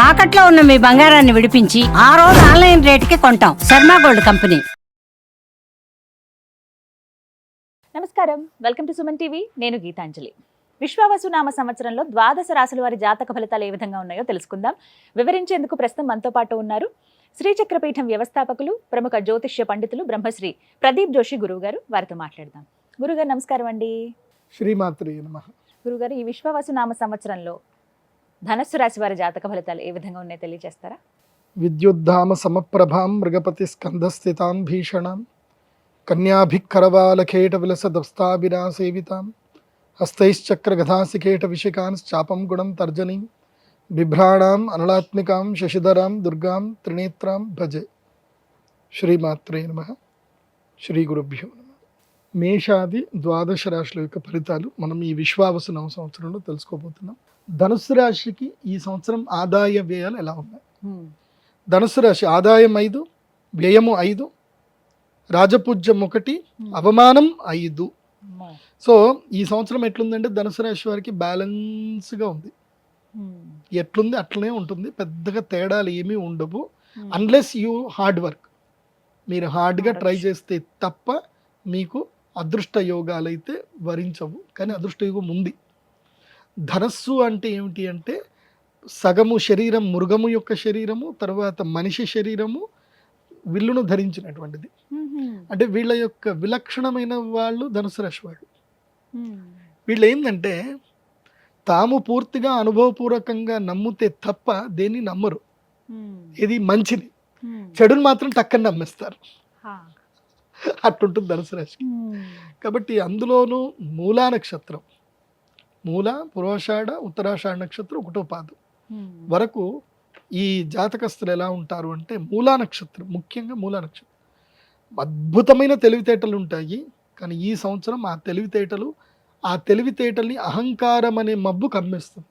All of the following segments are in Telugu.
తాకట్లో ఉన్న మీ బంగారాన్ని విడిపించి ఆ రోజు ఆన్లైన్ రేటుకి కొంటాం. Sharma gold company. నమస్కారం, వెల్కమ్ టు సుమన్ టీవీ. నేను గీతాంజలి. విశ్వావసు నామ సంవత్సరంలో ద్వాదశ రాశుల వారి జాతక ఫలితాలు ఏ విధంగా ఉన్నాయో తెలుసుకుందాం. వివరించేందుకు ప్రస్తుతం మనతో పాటు ఉన్నారు శ్రీచక్రపీఠం వ్యవస్థాపకులు, ప్రముఖ జ్యోతిష్య పండితులు బ్రహ్మశ్రీ ప్రదీప్ జోషి గురువు గారు. వారితో మాట్లాడదాం. గురుగారు నమస్కారం అండి. శ్రీమాత్రే నమః. గురుగారు, ఈ విశ్వావసు నామ సంవత్సరంలో ధనస్సు రాశి వారి జాతక ఫలితాలు ఏ విధంగా ఉన్నాయో తెలియజేస్తారా? విద్యుద్ధామ సమప్రభాం మృగపతి స్కంధస్థితాం భీషణాం కన్యాభిక్కరవాలకేట విలసదస్తాభిరాసేవితాం హస్తైశ్చక్రగధాసికేట విశికాంశ్చాపం గుణం తర్జనీం బిభ్రాణాం అనలాత్మికాం శశిధరాం దుర్గాం త్రినేత్రాం భజే. శ్రీమాత్రే నమః. శ్రీ గురుభ్యో నమః. మేషాది ద్వాదశ రాశుల యొక్క ఫలితాలు మనం ఈ విశ్వావసు నవ సంవత్సరంలో తెలుసుకోబోతున్నాం. ధనుస్సు రాశికి ఈ సంవత్సరం ఆదాయ వ్యయాలు ఎలా ఉన్నాయి? ధనుస్సు రాశి ఆదాయం 5, వ్యయము 5, రాజపూజ్యం 1, అవమానం 5. సో ఈ సంవత్సరం ఎట్లుందంటే ధనుసు రాశి వారికి బ్యాలెన్స్గా ఉంది. ఎట్లుంది అట్లనే ఉంటుంది, పెద్దగా తేడాలు ఏమీ ఉండవు. అన్లెస్ యూ హార్డ్ వర్క్, మీరు హార్డ్గా ట్రై చేస్తే తప్ప మీకు అదృష్ట యోగాలు అయితే వరించవు. కానీ అదృష్ట యోగం ఉంది. ధనస్సు అంటే ఏమిటి అంటే సగము శరీరం మృగము యొక్క శరీరము, తర్వాత మనిషి శరీరము, విల్లును ధరించినటువంటిది. అంటే వీళ్ళ యొక్క విలక్షణమైన వాళ్ళు ధనుసు రాశి వాళ్ళు. వీళ్ళు ఏంటంటే తాము పూర్తిగా అనుభవపూర్వకంగా నమ్మితే తప్ప దేన్ని నమ్మరు. ఇది మంచిది, చెడుని మాత్రం టక్కని నమ్మేస్తారు. అట్లుంటుంది ధనుసు రాశి. కాబట్టి అందులోనూ మూలా నక్షత్రం, మూల, పూర్వాషాఢ, ఉత్తరాషాఢ నక్షత్రం 1వ పాదం వరకు ఈ జాతకస్తులు ఎలా ఉంటారు అంటే మూలా నక్షత్రం, ముఖ్యంగా మూలా నక్షత్రం అద్భుతమైన తెలివితేటలు ఉంటాయి. కానీ ఈ సంవత్సరం ఆ తెలివితేటల్ని అహంకారం అనే మబ్బు కమ్మేస్తుంది.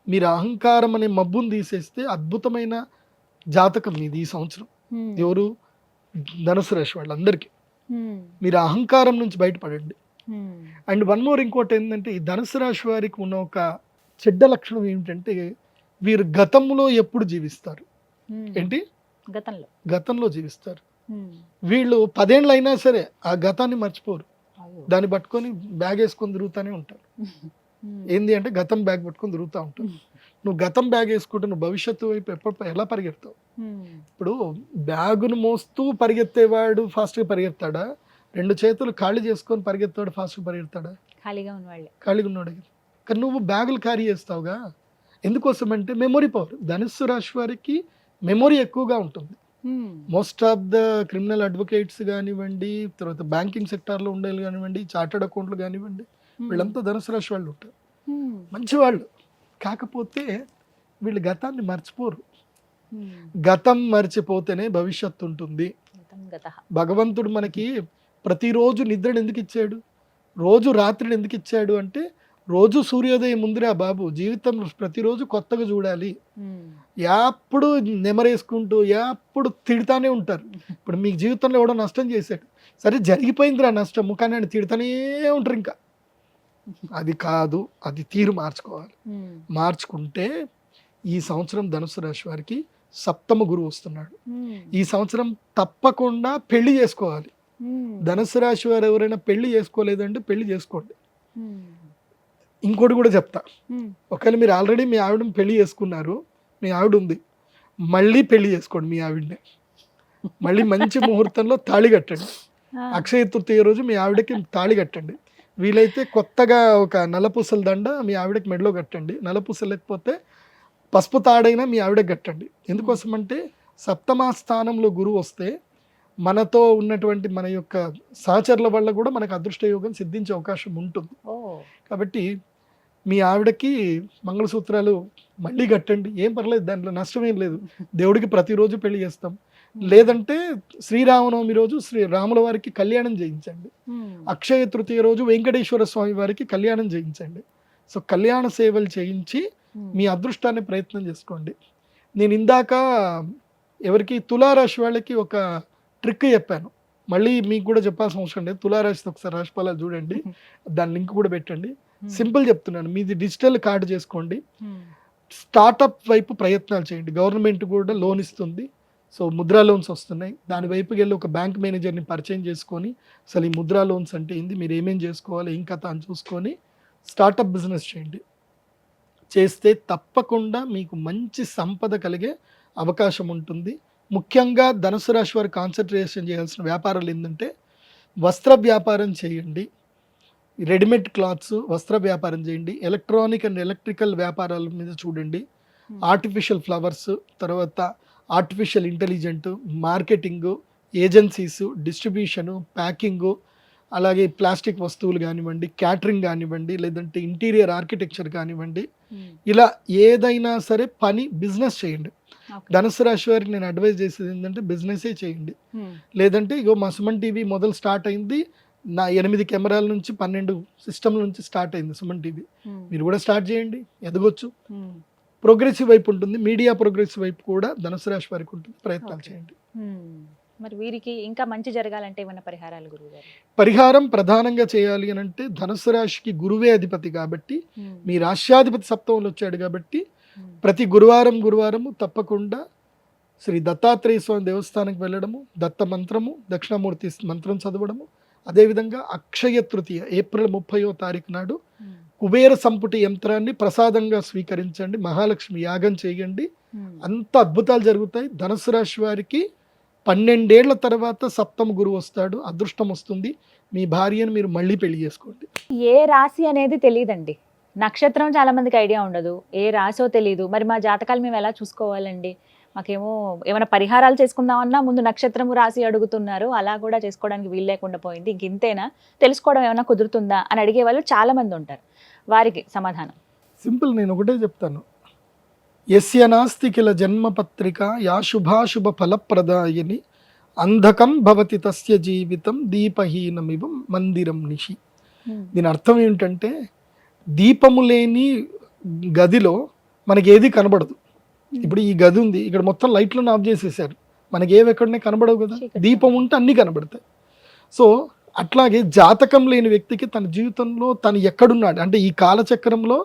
మీరు అహంకారం అనే మబ్బును తీసేస్తే అద్భుతమైన జాతకం ఇది ఈ సంవత్సరం. ఎవరు? ధనుసు రాశి వాళ్ళందరికీ. మీరు అహంకారం నుంచి బయటపడండి. అండ్ వన్ మోర్, ఇంకోటి ఏంటంటే ఈ ధనుసు రాశి వారికి ఉన్న ఒక చెడ్డ లక్షణం ఏమిటంటే వీరు గతంలో ఎప్పుడు జీవిస్తారు. ఏంటి? గతంలో జీవిస్తారు. వీళ్ళు 10 ఏళ్ళు అయినా సరే ఆ గతాన్ని మర్చిపోరు. దాన్ని పట్టుకొని బ్యాగ్ వేసుకొని తిరుగుతూనే ఉంటారు. ఏంది అంటే గతం బ్యాగ్ పట్టుకొని తిరుగుతూ ఉంటారు. నువ్వు గతం బ్యాగ్ వేసుకుంటే నువ్వు భవిష్యత్తు వైపు ఎలా పరిగెడతావు? ఇప్పుడు బ్యాగును మోస్తూ పరిగెత్తేవాడు ఫాస్ట్గా పరిగెత్తాడా? 2 చేతులు ఖాళీ చేసుకొని పరిగెత్తాడు ఫాస్ట్గా పరిగెత్తాడా? ఖాళీగా ఉన్నాడు. కానీ నువ్వు బ్యాగులు క్యారీ చేస్తావుగా. ఎందుకోసం అంటే మెమొరీ పవర్. ధనుస్సు రాశి వారికి మెమొరీ ఎక్కువగా ఉంటుంది. Most of the criminal advocates కానివ్వండి, తర్వాత బ్యాంకింగ్ సెక్టార్లో ఉండేది కానివ్వండి, చార్టర్డ్ అకౌంట్లు కానివ్వండి, వీళ్ళంతా ధనుసు రాశి వాళ్ళు ఉంటారు. మంచివాళ్ళు. కాకపోతే వీళ్ళు గతాన్ని మర్చిపోరు. గతం మర్చిపోతేనే భవిష్యత్తు ఉంటుంది. భగవంతుడు మనకి ప్రతిరోజు నిద్రను ఎందుకు ఇచ్చాడు? రోజు రాత్రిని ఎందుకు ఇచ్చాడు అంటే రోజు సూర్యోదయం ముందురా బాబు, జీవితం ప్రతిరోజు కొత్తగా చూడాలి. ఎప్పుడు నెమరేసుకుంటూ ఎప్పుడు తిడతానే ఉంటారు. ఇప్పుడు మీకు జీవితంలో ఎవడో నష్టం చేశాడు, సరే జరిగిపోయిందిరా నష్టము, కానీ ఆయన తిడతానే ఉంటారు. ఇంకా అది కాదు, అది తీరు మార్చుకోవాలి. మార్చుకుంటే ఈ సంవత్సరం ధనుసు రాశి వారికి 7వ గురువు వస్తున్నాడు. ఈ సంవత్సరం తప్పకుండా పెళ్లి చేసుకోవాలి. ధనుసు రాశి వారు ఎవరైనా పెళ్లి చేసుకోలేదంటే పెళ్లి చేసుకోండి. ఇంకోటి కూడా చెప్తా, ఒకవేళ మీరు ఆల్రెడీ మీ ఆవిడని పెళ్లి చేసుకున్నారు, మీ ఆవిడ ఉంది, మళ్ళీ పెళ్లి చేసుకోండి మీ ఆవిడనే. మళ్ళీ మంచి ముహూర్తంలో తాళి కట్టండి. అక్షయ తృతీయ రోజు మీ ఆవిడకి తాళి కట్టండి. వీలైతే కొత్తగా ఒక నల్లపూసల దండ మీ ఆవిడకి మెడలో కట్టండి. నల్లపూస లేకపోతే పసుపు తాడైనా మీ ఆవిడకి కట్టండి. ఎందుకోసం అంటే 7వ స్థానంలో గురువు వస్తే మనతో ఉన్నటువంటి మన యొక్క సహచరుల వల్ల కూడా మనకు అదృష్ట యోగం సిద్ధించే అవకాశం ఉంటుంది. కాబట్టి మీ ఆవిడకి మంగళసూత్రాలు మళ్ళీ కట్టండి. ఏం పర్లేదు, దాంట్లో నష్టమేం లేదు. దేవుడికి ప్రతిరోజు పెళ్లి చేస్తాం. లేదంటే శ్రీరామనవమి రోజు రాముల వారికి కళ్యాణం చేయించండి. అక్షయ తృతీయ రోజు వెంకటేశ్వర స్వామి వారికి కళ్యాణం చేయించండి. సో కళ్యాణ సేవలు చేయించి మీ అదృష్టాన్ని ప్రయత్నం చేసుకోండి. నేను ఇందాక ఎవరికి తులారాశి వాళ్ళకి ఒక ట్రిక్ చెప్పాను, మళ్ళీ మీకు కూడా చెప్పాల్సిన అవసరం లేదు. తులారాశి ఒకసారి రాశిఫలాలు చూడండి, దాని లింక్ కూడా పెట్టండి. సింపుల్ చెప్తున్నాను, మీది డిజిటల్ కార్డు చేసుకోండి. స్టార్టప్ వైపు ప్రయత్నాలు చేయండి. గవర్నమెంట్ కూడా లోన్ ఇస్తుంది. సో ముద్రా లోన్స్ వస్తున్నాయి. దాని వైపుకి వెళ్ళి ఒక బ్యాంక్ మేనేజర్ని పరిచయం చేసుకొని అసలు ఈ ముద్రా లోన్స్ అంటే ఏంది, మీరు ఏమేం చేసుకోవాలి, ఏం కథ అని చూసుకొని స్టార్టప్ బిజినెస్ చేయండి. చేస్తే తప్పకుండా మీకు మంచి సంపద కలిగే అవకాశం ఉంటుంది. ముఖ్యంగా ధనుసు రాశి వారు కాన్సన్ట్రేషన్ చేయాల్సిన వ్యాపారాలు ఏంటంటే వస్త్ర వ్యాపారం చేయండి, రెడీమేడ్ క్లాత్స్ వస్త్ర వ్యాపారం చేయండి, ఎలక్ట్రానిక్ అండ్ ఎలక్ట్రికల్ వ్యాపారాల మీద చూడండి, ఆర్టిఫిషియల్ ఫ్లవర్స్, తర్వాత artificial intelligent, marketing, agencies, distribution, packing, అలాగే ప్లాస్టిక్ వస్తువులు కానివ్వండి, క్యాటరింగ్ కానివ్వండి, లేదంటే ఇంటీరియర్ ఆర్కిటెక్చర్ కానివ్వండి, ఇలా ఏదైనా సరే పని బిజినెస్ చేయండి. ధనుసు రాశి వారికి నేను అడ్వైజ్ చేసేది ఏంటంటే బిజినెసే చేయండి. లేదంటే ఇగో మా సుమన్ టీవీ మొదలు స్టార్ట్ అయింది, నా 8 కెమెరాల నుంచి 12 సిస్టమ్ల నుంచి స్టార్ట్ అయింది సుమన్ టీవీ. మీరు కూడా స్టార్ట్ చేయండి, ఎదగొచ్చు. ప్రోగ్రెసివ్ వైపు ఉంటుంది, మీడియా ప్రోగ్రెసివ్ వైపు కూడా ధనుసు రాశి వారికి ఉంటుంది. ప్రయత్నాలు చేయండి. మరి వీరికి ఇంకా మంచి జరగాలంటే ఏమైనా పరిహారాలు గురువుగారు? పరిహారం ప్రధానంగా చేయాలి అని అంటే ధనుసు రాశికి గురువే అధిపతి కాబట్టి, మీ రాష్ట్రాధిపతి సప్తమంలో వచ్చాడు కాబట్టి ప్రతి గురువారము తప్పకుండా శ్రీ దత్తాత్రేయ స్వామి దేవస్థానానికి వెళ్ళడము, దత్త మంత్రము, దక్షిణామూర్తి మంత్రం చదవడము, అదేవిధంగా అక్షయ తృతీయ ఏప్రిల్ 30వ తారీఖు నాడు కుబేర సంపుటి యంత్రాన్ని ప్రసాదంగా స్వీకరించండి, మహాలక్ష్మి యాగం చేయండి, అంత అద్భుతాలు జరుగుతాయి. ధనుసు రాశి వారికి 12 ఏళ్ల తర్వాత సప్తమ గురువు వస్తాడు, అదృష్టం వస్తుంది. మీ భార్యను మీరు మళ్ళీ పెళ్లి చేసుకోండి. ఏ రాశి అనేది తెలియదండి, నక్షత్రం చాలా మందికి ఐడియా ఉండదు, ఏ రాశో తెలియదు. మరి మా జాతకాలు మేము ఎలా చూసుకోవాలండి? మాకేమో ఏమైనా పరిహారాలు చేసుకుందామన్నా ముందు నక్షత్రము రాశి అడుగుతున్నారు, అలా కూడా చేసుకోవడానికి వీలు లేకుండా పోయింది. ఇంక ఇంతేనా, తెలుసుకోవడం ఏమైనా కుదురుతుందా అని అడిగే వాళ్ళు చాలా మంది ఉంటారు. వారికి సమాధానం సింపుల్, నేను ఒకటే చెప్తాను. యస్య నాస్తి కిల జన్మపత్రిక యా శుభాశుభ ఫలప్రదాయని అంధకం భవతి తస్య జీవితం దీపహీనమివ మందిరం నిషి. దీని అర్థం ఏంటంటే దీపము లేని గదిలో మనకి ఏది కనబడదు. ఇప్పుడు ఈ గది ఉంది, ఇక్కడ మొత్తం లైట్లను ఆఫ్ చేసేసారు, మనకి ఏవి ఎక్కడనే కనబడవు కదా. దీపం ఉంటే అన్నీ కనబడతాయి. సో అట్లాగే జాతకం లేని వ్యక్తికి తన జీవితంలో తను ఎక్కడున్నాడు అంటే ఈ కాలచక్రంలో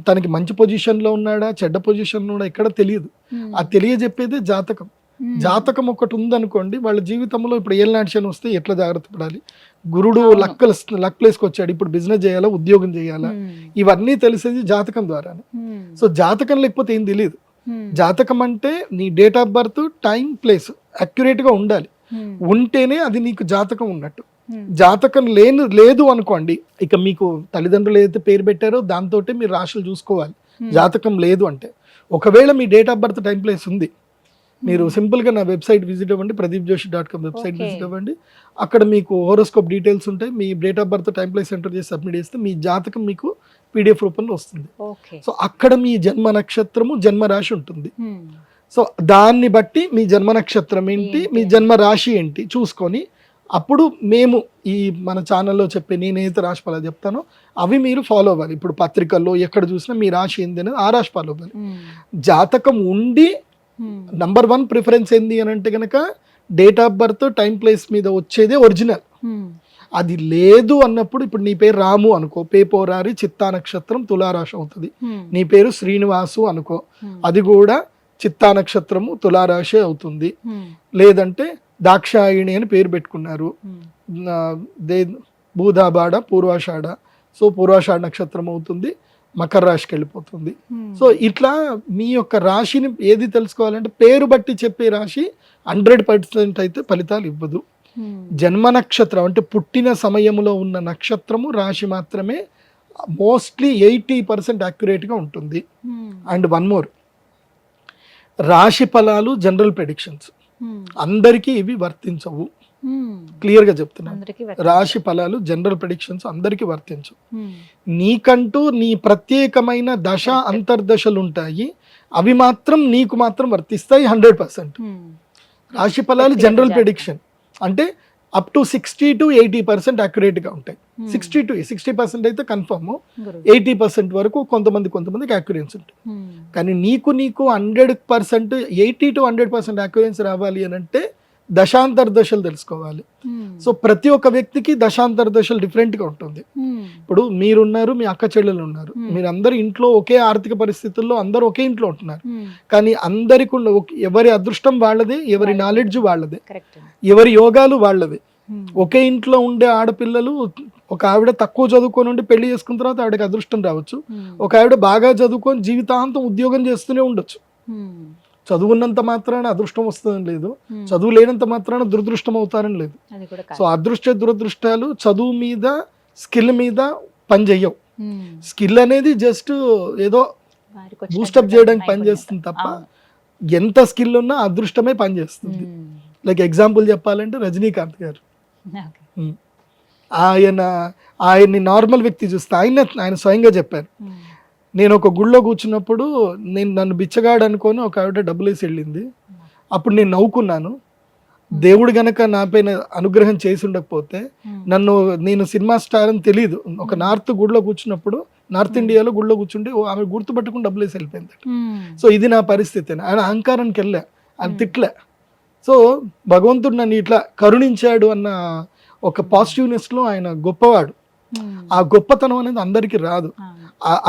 తనకి మంచి పొజిషన్లో ఉన్నాడా చెడ్డ పొజిషన్లో ఉన్నాడా ఎక్కడ తెలియదు. ఆ తెలియజెప్పేదే జాతకం. జాతకం ఒకటి ఉందనుకోండి, వాళ్ళ జీవితంలో ఇప్పుడు ఏళ్ళనాటి వస్తే ఎట్లా జాగ్రత్త పడాలి, గురుడు లక్ ప్లేస్కి వచ్చాడు, ఇప్పుడు బిజినెస్ చేయాలా ఉద్యోగం చేయాలా, ఇవన్నీ తెలిసేది జాతకం ద్వారానే. సో జాతకం లేకపోతే ఏం తెలియదు. జాతకం అంటే నీ date of birth, time, place అక్యురేట్గా ఉండాలి. ఉంటేనే అది నీకు జాతకం ఉన్నట్టు. జాతకం లేదు అనుకోండి, ఇక మీకు తల్లిదండ్రులు ఏదైతే పేరు పెట్టారో దాంతో మీరు రాశులు చూసుకోవాలి. జాతకం లేదు అంటే, ఒకవేళ మీ date of birth, time, place ఉంది, మీరు సింపుల్గా నా వెబ్సైట్ విజిట్ అవ్వండి, pradeepjoshi.com వెబ్సైట్ విజిట్ అవ్వండి. అక్కడ మీకు హోరోస్కోప్ డీటెయిల్స్ ఉంటాయి. మీ date of birth, time, place enter చేసి సబ్మిట్ చేస్తే మీ జాతకం మీకు PDF రూపంలో వస్తుంది. సో అక్కడ మీ జన్మ నక్షత్రము, జన్మ రాశి ఉంటుంది. సో దాన్ని బట్టి మీ జన్మ నక్షత్రం ఏంటి, మీ జన్మ రాశి ఏంటి చూసుకొని అప్పుడు మేము ఈ మన ఛానల్లో చెప్పే నేనైతే రాశి ఫలాలు చెప్తానో అవి మీరు ఫాలో అవ్వాలి. ఇప్పుడు పత్రికల్లో ఎక్కడ చూసినా మీ రాశి ఏంది అనేది ఆ రాశి ఫాలో అవ్వాలి. జాతకం ఉండి నంబర్ 1 ప్రిఫరెన్స్ ఏంది అని అంటే కనుక date of birth, time, place మీద వచ్చేదే ఒరిజినల్. అది లేదు అన్నప్పుడు ఇప్పుడు నీ పేరు రాము అనుకో, పేపోరారి చిత్తా నక్షత్రం తులారాశి అవుతుంది. నీ పేరు శ్రీనివాసు అనుకో, అది కూడా చిత్తా నక్షత్రము తులారాశి అవుతుంది. లేదంటే దాక్షాయిణి అని పేరు పెట్టుకున్నారు, భూదాబాడ, పూర్వాషాఢ, సో పూర్వాషాఢ నక్షత్రం అవుతుంది, మకర రాశికి వెళ్ళిపోతుంది. సో ఇట్లా మీ యొక్క రాశిని ఏది తెలుసుకోవాలంటే పేరు బట్టి చెప్పే రాశి 100% అయితే ఫలితాలు ఇవ్వదు. జన్మ నక్షత్రం అంటే పుట్టిన సమయంలో ఉన్న నక్షత్రము రాశి మాత్రమే మోస్ట్లీ 80% యాక్యురేట్గా ఉంటుంది. అండ్ వన్ మోర్, రాశి ఫలాలు జనరల్ ప్రెడిక్షన్స్ అందరికీ ఇవి వర్తించవు. క్లియర్గా చెప్తున్నాను, రాశి ఫలాలు జనరల్ ప్రెడిక్షన్స్ అందరికీ వర్తించవు. నీకంటూ నీ ప్రత్యేకమైన దశ అంతర్దశలు ఉంటాయి, అవి మాత్రం నీకు మాత్రం వర్తిస్తాయి 100%. రాశి ఫలాలు జనరల్ ప్రెడిక్షన్ అంటే అప్ టు 60 to 80% యాక్యురేట్గా ఉంటాయి. 60% అయితే కన్ఫర్మ్, 80% వరకు కొంతమందికి యాక్యురెన్సీ ఉంటుంది. కానీ నీకు 100% 80 to 100% యాక్యురెన్సీ రావాలి అని అంటే దశాంతర దశలు తెలుసుకోవాలి. సో ప్రతి ఒక్క వ్యక్తికి దశాంతర దశలు డిఫరెంట్గా ఉంటుంది. ఇప్పుడు మీరున్నారు, మీ అక్క చెల్లెలు ఉన్నారు, మీరందరూ ఇంట్లో ఒకే ఆర్థిక పరిస్థితుల్లో అందరూ ఒకే ఇంట్లో ఉంటున్నారు. కానీ అందరికి ఎవరి అదృష్టం వాళ్ళదే, ఎవరి నాలెడ్జ్ వాళ్ళదే, ఎవరి యోగాలు వాళ్ళదే. ఒకే ఇంట్లో ఉండే ఆడపిల్లలు, ఒక ఆవిడ తక్కువ చదువుకొని ఉండి పెళ్లి చేసుకున్న తర్వాత ఆవిడకి అదృష్టం రావచ్చు. ఒక ఆవిడ బాగా చదువుకొని జీవితాంతం ఉద్యోగం చేస్తూనే ఉండొచ్చు. చదువున్నంత మాత్రాన అదృష్టం వస్తుందని లేదు, చదువు లేనంత మాత్రాన దురదృష్టం అవుతారని లేదు. సో అదృష్ట దురదృష్టాలు చదువు మీద, స్కిల్ మీద పని చెయ్యవు. స్కిల్ అనేది జస్ట్ ఏదో బూస్టప్ చేయడానికి పనిచేస్తుంది తప్ప ఎంత స్కిల్ ఉన్నా అదృష్టమే పనిచేస్తుంది. లైక్ ఎగ్జాంపుల్ చెప్పాలంటే రజనీకాంత్ గారు, ఆయన్ని నార్మల్ వ్యక్తి చూస్తే ఆయన స్వయంగా చెప్పారు, నేను ఒక గుళ్ళో కూర్చున్నప్పుడు నన్ను బిచ్చగాడు అనుకొని ఒక ఆవిడ డబ్బులు వేసి వెళ్ళింది. అప్పుడు నేను నవ్వుకున్నాను. దేవుడు గనక నా పైన అనుగ్రహం చేసి ఉండకపోతే నేను సినిమా స్టార్ అని తెలియదు. ఒక నార్త్ గుడిలో కూర్చున్నప్పుడు, నార్త్ ఇండియాలో గుడిలో కూర్చుంటే ఆమె గుర్తుపట్టుకుని డబ్బులు వేసి వెళ్ళిపోయింది. సో ఇది నా పరిస్థితి. ఆయన అహంకారానికి వెళ్ళా, ఆయన తిట్లే. సో భగవంతుడు నన్ను ఇట్లా కరుణించాడు అన్న ఒక పాజిటివ్నెస్ లో ఆయన గొప్పవాడు. ఆ గొప్పతనం అనేది అందరికీ రాదు.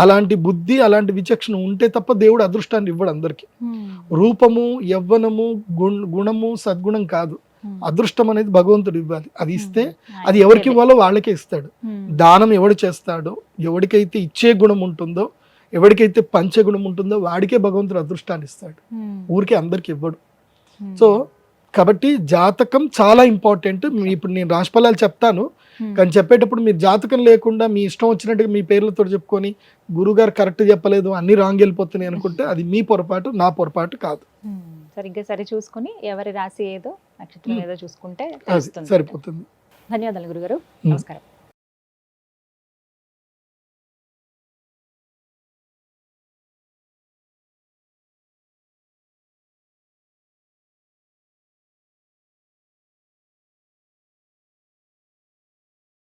అలాంటి బుద్ధి, అలాంటి విచక్షణ ఉంటే తప్ప దేవుడు అదృష్టాన్ని ఇవ్వడు అందరికి. రూపము, యవ్వనము, గుణము, సద్గుణం కాదు. అదృష్టం అనేది భగవంతుడు ఇవ్వాలి. అది ఇస్తే అది ఎవరికి ఇవ్వాలో వాళ్ళకే ఇస్తాడు. దానం ఎవడు చేస్తాడో, ఎవరికైతే ఇచ్చే గుణం ఉంటుందో, ఎవరికైతే పంచే గుణం ఉంటుందో వాడికే భగవంతుడు అదృష్టాన్ని ఇస్తాడు. ఊరికే అందరికి ఇవ్వడు. సో కాబట్టి జాతకం చాలా ఇంపార్టెంట్. ఇప్పుడు నేను రాశిఫలాలు చెప్తాను, కానీ చెప్పేటప్పుడు మీరు జాతకం లేకుండా మీ ఇష్టం వచ్చినట్టుగా మీ పేర్లతో చెప్పుకొని గురుగారు కరెక్ట్ చెప్పలేదు, అన్ని రాంగ్ వెళ్ళిపోతున్నాయి అనుకుంటే అది మీ పొరపాటు, నా పొరపాటు కాదు. సరిగ్గా సరి చూసుకుని ఎవరి రాశి ఏదో, నక్షత్రం ఏదో చూసుకుంటే సరిపోతుంది. ధన్యవాదాలు గురుగారు. నమస్కారం.